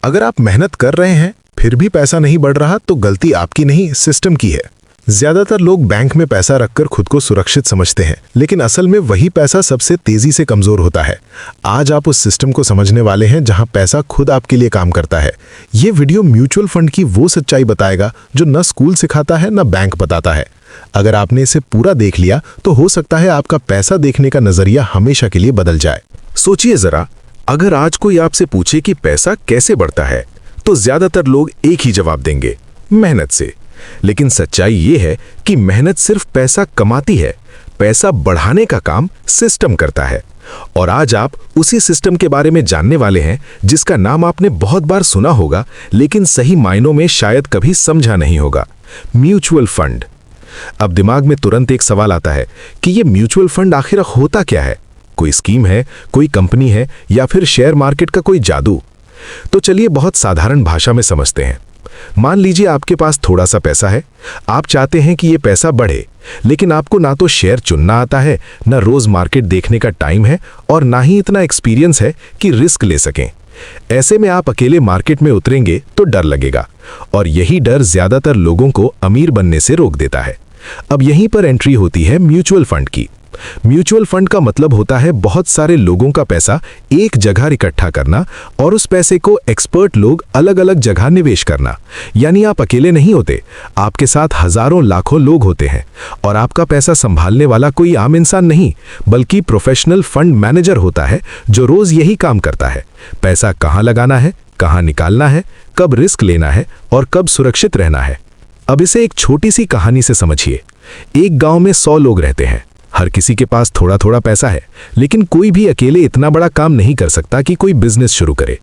अगर आप मेहनत कर रहे हैं फिर भी पैसा नहीं बढ़ रहा तो गलती आपकी नहीं, सिस्टम की है। ज्यादातर लोग बैंक में पैसा रखकर खुद को सुरक्षित समझते हैं, लेकिन असल में वही पैसा सबसे तेजी से कमजोर होता है। आज आप उस सिस्टम को समझने वाले हैं जहां पैसा खुद आपके लिए काम करता है। ये वीडियो म्यूचुअल फंड की वो सच्चाई बताएगा जो न स्कूल सिखाता है न बैंक बताता है। अगर आपने इसे पूरा देख लिया तो हो सकता है आपका पैसा देखने का नजरिया हमेशा के लिए बदल जाए। सोचिए जरा, अगर आज कोई आपसे पूछे कि पैसा कैसे बढ़ता है तो ज्यादातर लोग एक ही जवाब देंगे, मेहनत से। लेकिन सच्चाई ये है कि मेहनत सिर्फ पैसा कमाती है, पैसा बढ़ाने का काम सिस्टम करता है। और आज आप उसी सिस्टम के बारे में जानने वाले हैं जिसका नाम आपने बहुत बार सुना होगा लेकिन सही मायनों में शायद कभी समझा नहीं होगा, म्यूचुअल फंड। अब दिमाग में तुरंत एक सवाल आता है कि ये म्यूचुअल फंड आखिर होता क्या है? कोई स्कीम है, कोई कंपनी है, या फिर शेयर मार्केट का कोई जादू? तो चलिए बहुत साधारण भाषा में समझते हैं। मान लीजिए आपके पास थोड़ा सा पैसा है, आप चाहते हैं कि ये पैसा बढ़े, लेकिन आपको ना तो शेयर चुनना आता है, ना रोज मार्केट देखने का टाइम है, और ना ही इतना एक्सपीरियंस है कि रिस्क ले सकें। ऐसे में आप अकेले मार्केट में उतरेंगे तो डर लगेगा, और यही डर ज्यादातर लोगों को अमीर बनने से रोक देता है। अब यहीं पर एंट्री होती है म्यूचुअल फंड की। म्यूचुअल फंड का मतलब होता है बहुत सारे लोगों का पैसा एक जगह इकट्ठा करना और उस पैसे को एक्सपर्ट लोग अलग अलग जगह निवेश करना। यानी आप अकेले नहीं होते, आपके साथ हजारों लाखों लोग होते हैं, और आपका पैसा संभालने वाला कोई आम इंसान नहीं बल्कि प्रोफेशनल फंड मैनेजर होता है जो रोज यही काम करता है। पैसा कहाँ लगाना है, कहाँ निकालना है, कब रिस्क लेना है और कब सुरक्षित रहना है। अब इसे एक छोटी सी कहानी से समझिए। एक गांव में 100 लोग रहते हैं, हर किसी के पास थोड़ा थोड़ा पैसा है, लेकिन कोई भी अकेले इतना बड़ा काम नहीं कर सकता कि कोई बिजनेस शुरू करे।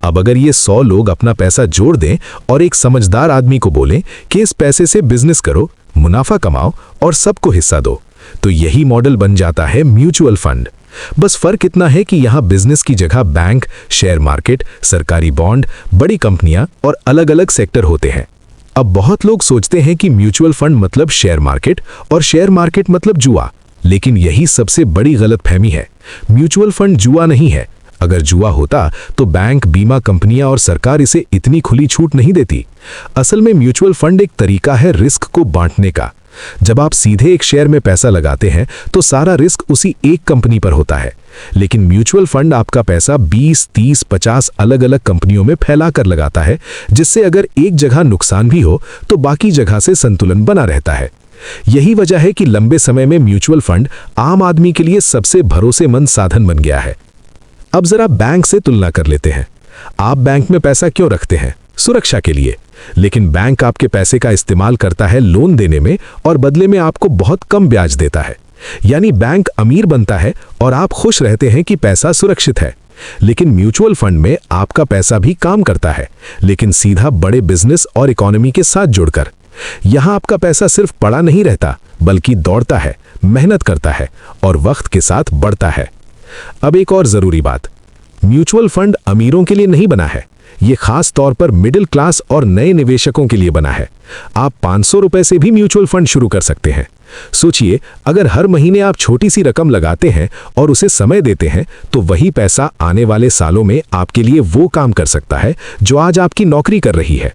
अब अगर ये 100 लोग अपना पैसा जोड़ दें और एक समझदार आदमी को बोलें कि इस पैसे से बिजनेस करो, मुनाफा कमाओ और सबको हिस्सा दो, तो यही मॉडल बन जाता है म्यूचुअल फंड। बस फर्क इतना है कि यहाँ बिजनेस की जगह बैंक, शेयर मार्केट, सरकारी बॉन्ड, बड़ी कंपनियां और अलग अलग सेक्टर होते हैं। अब बहुत लोग सोचते हैं कि म्यूचुअल फंड मतलब शेयर मार्केट और शेयर मार्केट मतलब जुआ, लेकिन यही सबसे बड़ी गलतफहमी है। म्यूचुअल फंड जुआ नहीं है। अगर जुआ होता तो बैंक, बीमा कंपनियां और सरकार इसे इतनी खुली छूट नहीं देती। असल में म्यूचुअल फंड एक तरीका है रिस्क को बांटने का। जब आप सीधे एक शेयर में पैसा लगाते हैं तो सारा रिस्क उसी एक कंपनी पर होता है, लेकिन म्यूचुअल फंड आपका पैसा 20, 30, 50 अलग अलग कंपनियों में फैला कर लगाता है, जिससे अगर एक जगह नुकसान भी हो तो बाकी जगह से संतुलन बना रहता है। यही वजह है कि लंबे समय में म्यूचुअल फंड आम आदमी के लिए सबसे भरोसेमंद साधन बन गया है। अब जरा बैंक से तुलना कर लेते हैं। आप बैंक में पैसा क्यों रखते हैं? सुरक्षा के लिए। लेकिन बैंक आपके पैसे का इस्तेमाल करता है लोन देने में, और बदले में आपको बहुत कम ब्याज देता है। यानी बैंक अमीर बनता है और आप खुश रहते हैं कि पैसा सुरक्षित है। लेकिन म्यूचुअल फंड में आपका पैसा भी काम करता है, लेकिन सीधा बड़े बिजनेस और इकोनॉमी के साथ जुड़कर। यहां आपका पैसा सिर्फ पड़ा नहीं रहता, बल्कि दौड़ता है, मेहनत करता है और वक्त के साथ बढ़ता है। अब एक और जरूरी बात, म्यूचुअल फंड अमीरों के लिए नहीं बना है। ये खास तौर पर मिडिल क्लास और नए निवेशकों के लिए बना है। आप 500 रुपए से भी म्यूचुअल फंड शुरू कर सकते हैं। सोचिए, अगर हर महीने आप छोटी सी रकम लगाते हैं और उसे समय देते हैं तो वही पैसा आने वाले सालों में आपके लिए वो काम कर सकता है जो आज आपकी नौकरी कर रही है।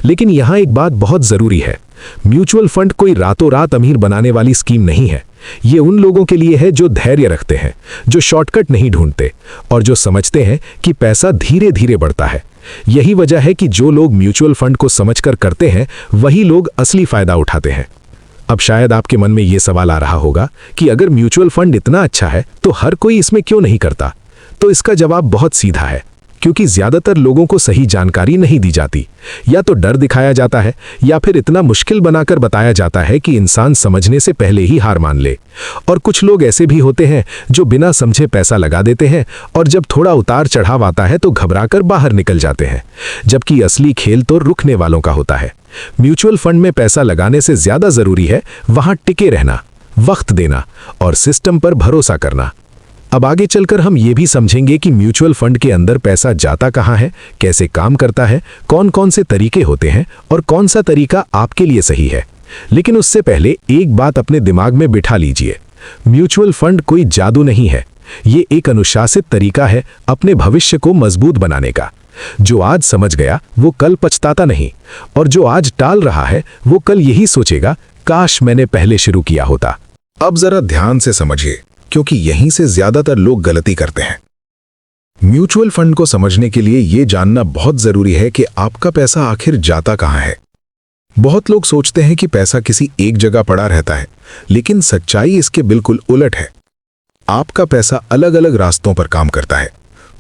लेकिन यहां एक बात बहुत जरूरी है, म्यूचुअल फंड कोई रातों रात अमीर बनाने वाली स्कीम नहीं है। ये उन लोगों के लिए है जो धैर्य रखते हैं, जो शॉर्टकट नहीं ढूंढते और जो समझते हैं कि पैसा धीरे धीरे बढ़ता है। यही वजह है कि जो लोग म्यूचुअल फंड को समझकर करते हैं वही लोग असली फायदा उठाते हैं। अब शायद आपके मन में यह सवाल आ रहा होगा कि अगर म्यूचुअल फंड इतना अच्छा है तो हर कोई इसमें क्यों नहीं करता? तो इसका जवाब बहुत सीधा है, क्योंकि ज्यादातर लोगों को सही जानकारी नहीं दी जाती। या तो डर दिखाया जाता है या फिर इतना मुश्किल बनाकर बताया जाता है कि इंसान समझने से पहले ही हार मान ले। और कुछ लोग ऐसे भी होते हैं जो बिना समझे पैसा लगा देते हैं और जब थोड़ा उतार चढ़ाव आता है तो घबराकर बाहर निकल जाते हैं, जबकि असली खेल तो रुकने वालों का होता है। म्यूचुअल फंड में पैसा लगाने से ज्यादा जरूरी है वहां टिके रहना, वक्त देना और सिस्टम पर भरोसा करना। अब आगे चलकर हम ये भी समझेंगे कि म्यूचुअल फंड के अंदर पैसा जाता कहाँ है, कैसे काम करता है, कौन कौन से तरीके होते हैं और कौन सा तरीका आपके लिए सही है। लेकिन उससे पहले एक बात अपने दिमाग में बिठा लीजिए, म्यूचुअल फंड कोई जादू नहीं है। ये एक अनुशासित तरीका है अपने भविष्य को मजबूत बनाने का। जो आज समझ गया वो कल पछताता नहीं, और जो आज टाल रहा है वो कल यही सोचेगा, काश मैंने पहले शुरू किया होता। अब जरा ध्यान से समझिए, क्योंकि यहीं से ज्यादातर लोग गलती करते हैं। म्यूचुअल फंड को समझने के लिए यह जानना बहुत जरूरी है कि आपका पैसा आखिर जाता कहां है। बहुत लोग सोचते हैं कि पैसा किसी एक जगह पड़ा रहता है, लेकिन सच्चाई इसके बिल्कुल उलट है। आपका पैसा अलग अलग रास्तों पर काम करता है।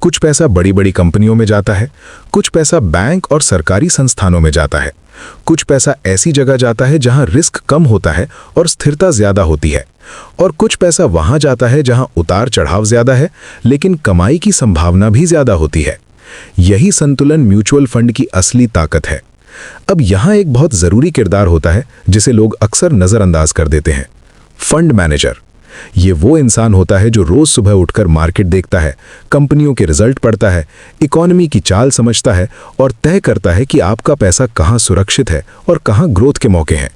कुछ पैसा बड़ी बड़ी कंपनियों में जाता है, कुछ पैसा बैंक और सरकारी संस्थानों में जाता है, कुछ पैसा ऐसी जगह जाता है जहां रिस्क कम होता है और स्थिरता ज्यादा होती है, और कुछ पैसा वहां जाता है जहां उतार चढ़ाव ज्यादा है लेकिन कमाई की संभावना भी ज्यादा होती है। यही संतुलन म्यूचुअल फंड की असली ताकत है। अब यहां एक बहुत जरूरी किरदार होता है जिसे लोग अक्सर नजरअंदाज कर देते हैं, फंड मैनेजर। ये वो इंसान होता है जो रोज सुबह उठकर मार्केट देखता है, कंपनियों के रिजल्ट पढ़ता है, इकोनॉमी की चाल समझता है और तय करता है कि आपका पैसा कहां सुरक्षित है और कहां ग्रोथ के मौके हैं।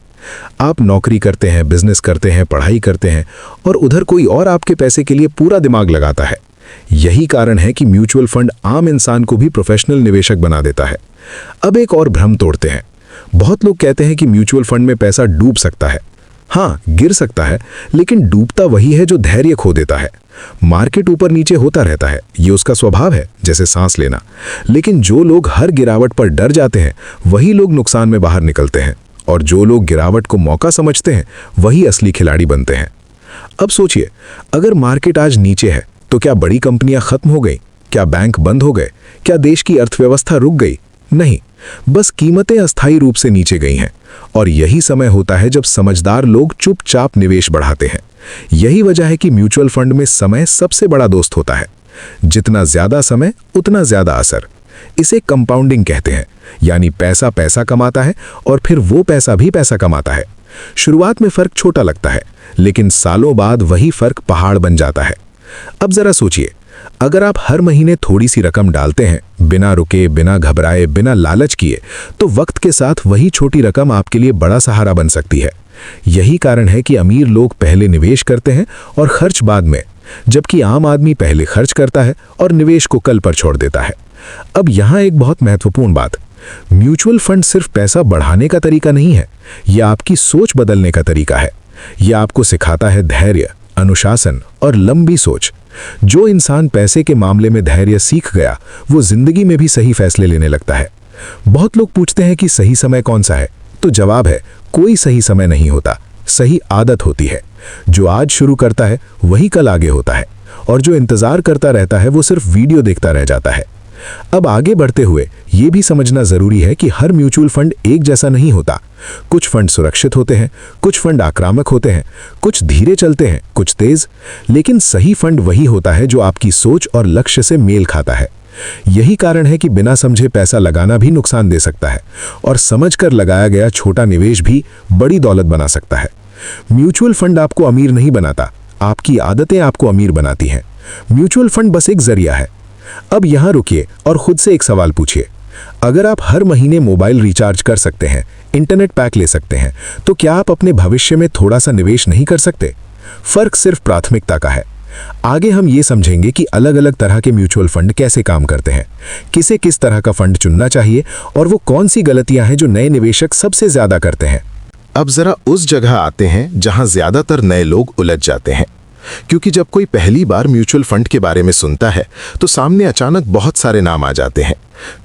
आप नौकरी करते हैं, बिजनेस करते हैं, पढ़ाई करते हैं, और उधर कोई और आपके पैसे के लिए पूरा दिमाग लगाता है। यही कारण है कि म्यूचुअल फंड आम इंसान को भी प्रोफेशनल निवेशक बना देता है। अब एक और भ्रम तोड़ते हैं। बहुत लोग कहते हैं कि म्यूचुअल फंड में पैसा डूब सकता है। हाँ, गिर सकता है, लेकिन डूबता वही है जो धैर्य खो देता है। मार्केट ऊपर नीचे होता रहता है, ये उसका स्वभाव है, जैसे सांस लेना। लेकिन जो लोग हर गिरावट पर डर जाते हैं वही लोग नुकसान में बाहर निकलते हैं, और जो लोग गिरावट को मौका समझते हैं वही असली खिलाड़ी बनते हैं। अब सोचिए, अगर मार्केट आज नीचे है तो क्या बड़ी कंपनियां खत्म हो गई? क्या बैंक बंद हो गए? क्या देश की अर्थव्यवस्था रुक गई? नहीं, बस कीमतें अस्थायी रूप से नीचे गई हैं। और यही समय होता है जब समझदार लोग चुपचाप निवेश बढ़ाते हैं। यही वजह है कि म्यूचुअल फंड में समय सबसे बड़ा दोस्त होता है। जितना ज्यादा समय उतना ज्यादा असर। इसे कंपाउंडिंग कहते हैं, यानी पैसा पैसा कमाता है और फिर वो पैसा भी पैसा कमाता है। शुरुआत में फर्क छोटा लगता है, लेकिन सालों बाद वही फर्क पहाड़ बन जाता है। अब जरा सोचिए, अगर आप हर महीने थोड़ी सी रकम डालते हैं, बिना रुके, बिना घबराए, बिना लालच किए, तो वक्त के साथ वही छोटी रकम आपके लिए बड़ा सहारा बन सकती है। यही कारण है कि अमीर लोग पहले निवेश करते हैं और खर्च बाद में, जबकि आम आदमी पहले खर्च करता है और निवेश को कल पर छोड़ देता है। अब यहाँ एक बहुत महत्वपूर्ण बात, म्यूचुअल फंड सिर्फ पैसा बढ़ाने का तरीका नहीं है, यह आपकी सोच बदलने का तरीका है। यह आपको सिखाता है धैर्य, अनुशासन और लंबी सोच। जो इंसान पैसे के मामले में धैर्य सीख गया, वो जिंदगी में भी सही फैसले लेने लगता है। बहुत लोग पूछते हैं कि सही समय कौन सा है, तो जवाब है, कोई सही समय नहीं होता, सही आदत होती है। जो आज शुरू करता है वही कल आगे होता है, और जो इंतजार करता रहता है वो सिर्फ वीडियो देखता रह जाता है। अब आगे बढ़ते हुए ये भी समझना जरूरी है कि हर म्यूचुअल फंड एक जैसा नहीं होता। कुछ फंड सुरक्षित होते हैं, कुछ फंड आक्रामक होते हैं, कुछ धीरे चलते हैं, कुछ तेज। लेकिन सही फंड वही होता है जो आपकी सोच और लक्ष्य से मेल खाता है। यही कारण है कि बिना समझे पैसा लगाना भी नुकसान दे सकता है, और समझकर लगाया गया छोटा निवेश भी बड़ी दौलत बना सकता है। म्यूचुअल फंड आपको अमीर नहीं बनाता, आपकी आदतें आपको अमीर बनाती हैं। म्यूचुअल फंड बस एक जरिया है। अब यहां रुकिए और खुद से एक सवाल पूछिए, अगर आप हर महीने मोबाइल रिचार्ज कर सकते हैं, इंटरनेट पैक ले सकते हैं, तो क्या आप अपने भविष्य में थोड़ा सा निवेश नहीं कर सकते? फर्क सिर्फ प्राथमिकता का है। आगे हम ये समझेंगे कि अलग अलग तरह के म्यूचुअल फंड कैसे काम करते हैं, किसे किस तरह का फंड चुनना चाहिए, और वो कौन सी गलतियां हैं जो नए निवेशक सबसे ज्यादा करते हैं। अब जरा उस जगह आते हैं जहां ज्यादातर नए लोग उलझ जाते हैं, क्योंकि जब कोई पहली बार म्यूचुअल फंड के बारे में सुनता है तो सामने अचानक बहुत सारे नाम आ जाते हैं।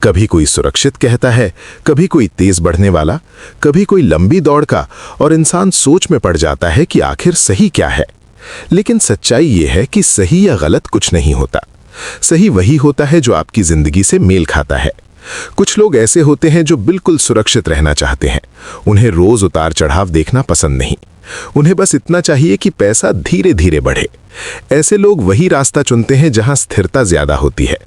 कभी कोई सुरक्षित कहता है, कभी कोई तेज बढ़ने वाला, कभी कोई लंबी दौड़ का, और इंसान सोच में पड़ जाता है कि आखिर सही क्या है। लेकिन सच्चाई ये है कि सही या गलत कुछ नहीं होता। सही वही होता है जो आपकी जिंदगी से मेल खाता है। कुछ लोग ऐसे होते हैं जो बिल्कुल सुरक्षित रहना चाहते हैं। उन्हें रोज उतार चढ़ाव देखना पसंद नहीं। उन्हें बस इतना चाहिए कि पैसा धीरे धीरे बढ़े। ऐसे लोग वही रास्ता चुनते हैं जहां स्थिरता ज्यादा होती है,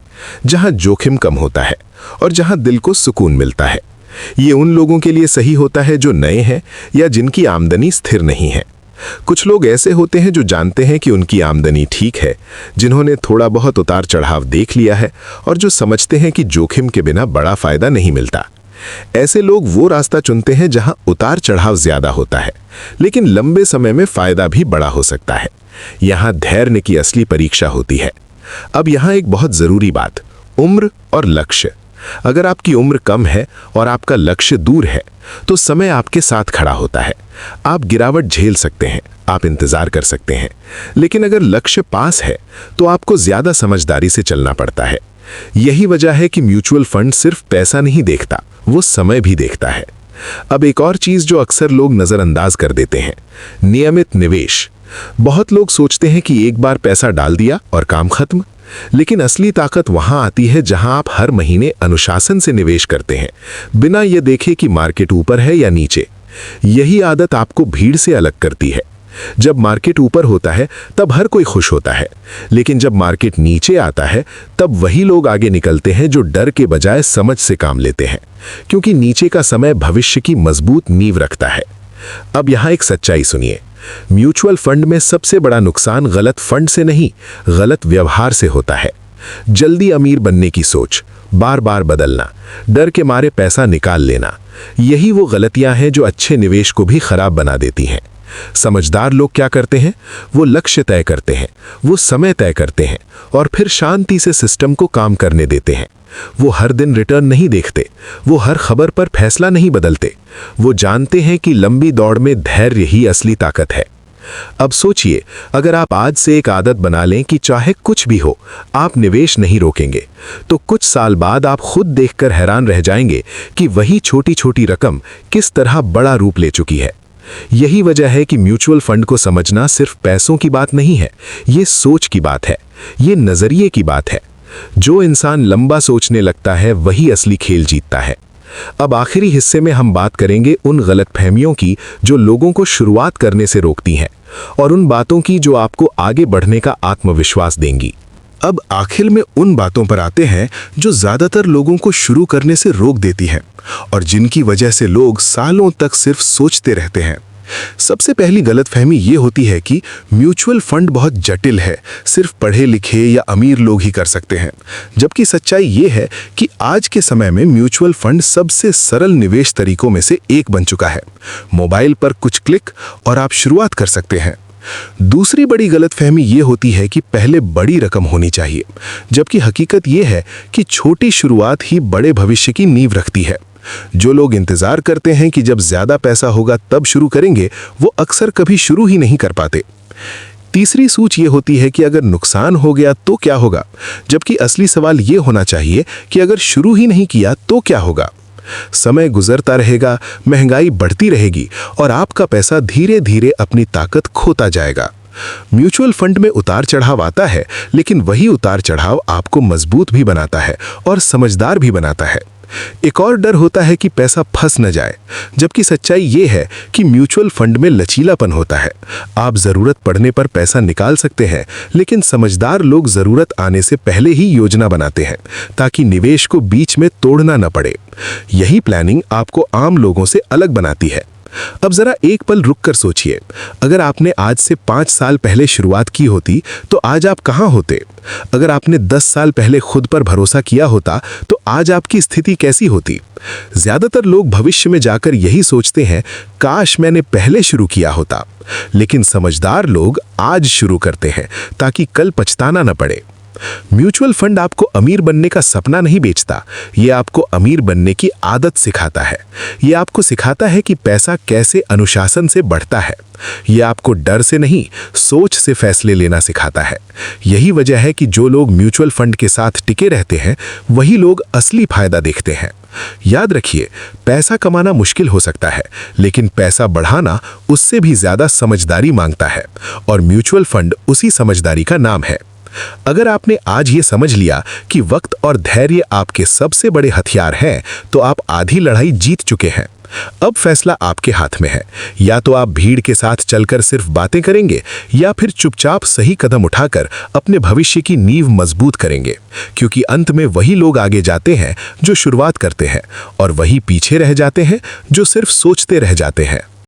जहां जोखिम कम होता है और जहां दिल को सुकून मिलता है। ये उन लोगों के लिए सही होता है जो नए हैं या जिनकी आमदनी स्थिर नहीं है। कुछ लोग ऐसे होते हैं जो जानते हैं कि उनकी आमदनी ठीक है, जिन्होंने थोड़ा बहुत उतार चढ़ाव देख लिया है और जो समझते हैं कि जोखिम के बिना बड़ा फायदा नहीं मिलता। ऐसे लोग वो रास्ता चुनते हैं जहां उतार चढ़ाव ज्यादा होता है, लेकिन लंबे समय में फायदा भी बड़ा हो सकता है। यहां धैर्य की असली परीक्षा होती है। अब यहां एक बहुत जरूरी बात, उम्र और लक्ष्य। अगर आपकी उम्र कम है और आपका लक्ष्य दूर है तो समय आपके साथ खड़ा होता है। आप गिरावट झेल सकते हैं, आप इंतजार कर सकते हैं, लेकिन अगर लक्ष्य पास है तो आपको ज्यादा समझदारी से चलना पड़ता है। यही वजह है कि म्यूचुअल फंड सिर्फ पैसा नहीं देखता, वो समय भी देखता है। अब एक और चीज जो अक्सर लोग नजरअंदाज कर देते हैं, नियमित निवेश। बहुत लोग सोचते हैं कि एक बार पैसा डाल दिया और काम खत्म, लेकिन असली ताकत वहां आती है जहां आप हर महीने अनुशासन से निवेश करते हैं, बिना यह देखे कि मार्केट ऊपर है या नीचे। यही आदत आपको भीड़ से अलग करती है। जब मार्केट ऊपर होता है तब हर कोई खुश होता है, लेकिन जब मार्केट नीचे आता है तब वही लोग आगे निकलते हैं जो डर के बजाय समझ से काम लेते हैं, क्योंकि नीचे का समय भविष्य की मजबूत नींव रखता है। अब यहां एक सच्चाई सुनिए, म्यूचुअल फंड में सबसे बड़ा नुकसान गलत फंड से नहीं, गलत व्यवहार से होता है। जल्दी अमीर बनने की सोच, बार बार बदलना, डर के मारे पैसा निकाल लेना, यही वो गलतियां हैं जो अच्छे निवेश को भी खराब बना देती हैं। समझदार लोग क्या करते हैं? वो लक्ष्य तय करते हैं, वो समय तय करते हैं और फिर शांति से सिस्टम को काम करने देते हैं। वो हर दिन रिटर्न नहीं देखते, वो हर खबर पर फैसला नहीं बदलते। वो जानते हैं कि लंबी दौड़ में धैर्य ही असली ताकत है। अब सोचिए, अगर आप आज से एक आदत बना लें कि चाहे कुछ भी हो आप निवेश नहीं रोकेंगे, तो कुछ साल बाद आप खुद देखकर हैरान रह जाएंगे कि वही छोटी छोटी रकम किस तरह बड़ा रूप ले चुकी है। यही वजह है कि म्यूचुअल फंड को समझना सिर्फ पैसों की बात नहीं है, ये सोच की बात है, ये नजरिए की बात है। जो इंसान लंबा सोचने लगता है वही असली खेल जीतता है। अब आखिरी हिस्से में हम बात करेंगे उन गलतफहमियों की जो लोगों को शुरुआत करने से रोकती हैं, और उन बातों की जो आपको आगे बढ़ने का आत्मविश्वास देंगी। अब आखिर में उन बातों पर आते हैं जो ज्यादातर लोगों को शुरू करने से रोक देती हैं और जिनकी वजह से लोग सालों तक सिर्फ सोचते रहते हैं। सबसे पहली गलतफहमी ये होती है कि म्यूचुअल फंड बहुत जटिल है, सिर्फ पढ़े लिखे या अमीर लोग ही कर सकते हैं, जबकि सच्चाई ये है कि आज के समय में म्यूचुअल फंड सबसे सरल निवेश तरीकों में से एक बन चुका है। मोबाइल पर कुछ क्लिक और आप शुरुआत कर सकते हैं। दूसरी बड़ी गलतफहमी ये होती है कि पहले बड़ी रकम होनी चाहिए, जबकि हकीकत ये है कि छोटी शुरुआत ही बड़े भविष्य की नींव रखती है। जो लोग इंतजार करते हैं कि जब ज्यादा पैसा होगा तब शुरू करेंगे, वो अक्सर कभी शुरू ही नहीं कर पाते। तीसरी सोच ये होती है कि अगर नुकसान हो गया तो क्या होगा, जबकि असली सवाल ये होना चाहिए कि अगर शुरू ही नहीं किया तो क्या होगा। समय गुजरता रहेगा, महंगाई बढ़ती रहेगी और आपका पैसा धीरे धीरे अपनी ताकत खोता जाएगा। म्यूचुअल फंड में उतार चढ़ाव आता है, लेकिन वही उतार चढ़ाव आपको मजबूत भी बनाता है और समझदार भी बनाता है। एक और डर होता है कि पैसा फंस न जाए, जबकि सच्चाई ये है कि म्यूचुअल फंड में लचीलापन होता है। आप जरूरत पड़ने पर पैसा निकाल सकते हैं, लेकिन समझदार लोग जरूरत आने से पहले ही योजना बनाते हैं ताकि निवेश को बीच में तोड़ना न पड़े। यही प्लानिंग आपको आम लोगों से अलग बनाती है। अब जरा एक पल रुक कर सोचिए, अगर आपने आज से 5 साल पहले शुरुआत की होती तो आज आप कहां होते? अगर आपने 10 साल पहले खुद पर भरोसा किया होता तो आज आपकी स्थिति कैसी होती? ज्यादातर लोग भविष्य में जाकर यही सोचते हैं, काश मैंने पहले शुरू किया होता। लेकिन समझदार लोग आज शुरू करते हैं ताकि कल पछताना न पड़े। म्यूचुअल फंड आपको अमीर बनने का सपना नहीं बेचता, ये आपको अमीर बनने की आदत सिखाता है। ये आपको सिखाता है कि पैसा कैसे अनुशासन से बढ़ता है। ये आपको डर से नहीं, सोच से फैसले लेना सिखाता है। यही वजह है कि जो लोग म्यूचुअल फंड के साथ टिके रहते हैं वही लोग असली फायदा देखते हैं। याद रखिए, पैसा कमाना मुश्किल हो सकता है, लेकिन पैसा बढ़ाना उससे भी ज्यादा समझदारी मांगता है, और म्यूचुअल फंड उसी समझदारी का नाम है। अगर आपने आज ये समझ लिया कि वक्त और धैर्य आपके सबसे बड़े हथियार हैं, तो आप आधी लड़ाई जीत चुके हैं। अब फैसला आपके हाथ में है, या तो आप भीड़ के साथ चलकर सिर्फ बातें करेंगे या फिर चुपचाप सही कदम उठाकर अपने भविष्य की नींव मजबूत करेंगे, क्योंकि अंत में वही लोग आगे जाते हैं जो शुरुआत करते हैं और वही पीछे रह जाते हैं जो सिर्फ सोचते रह जाते हैं।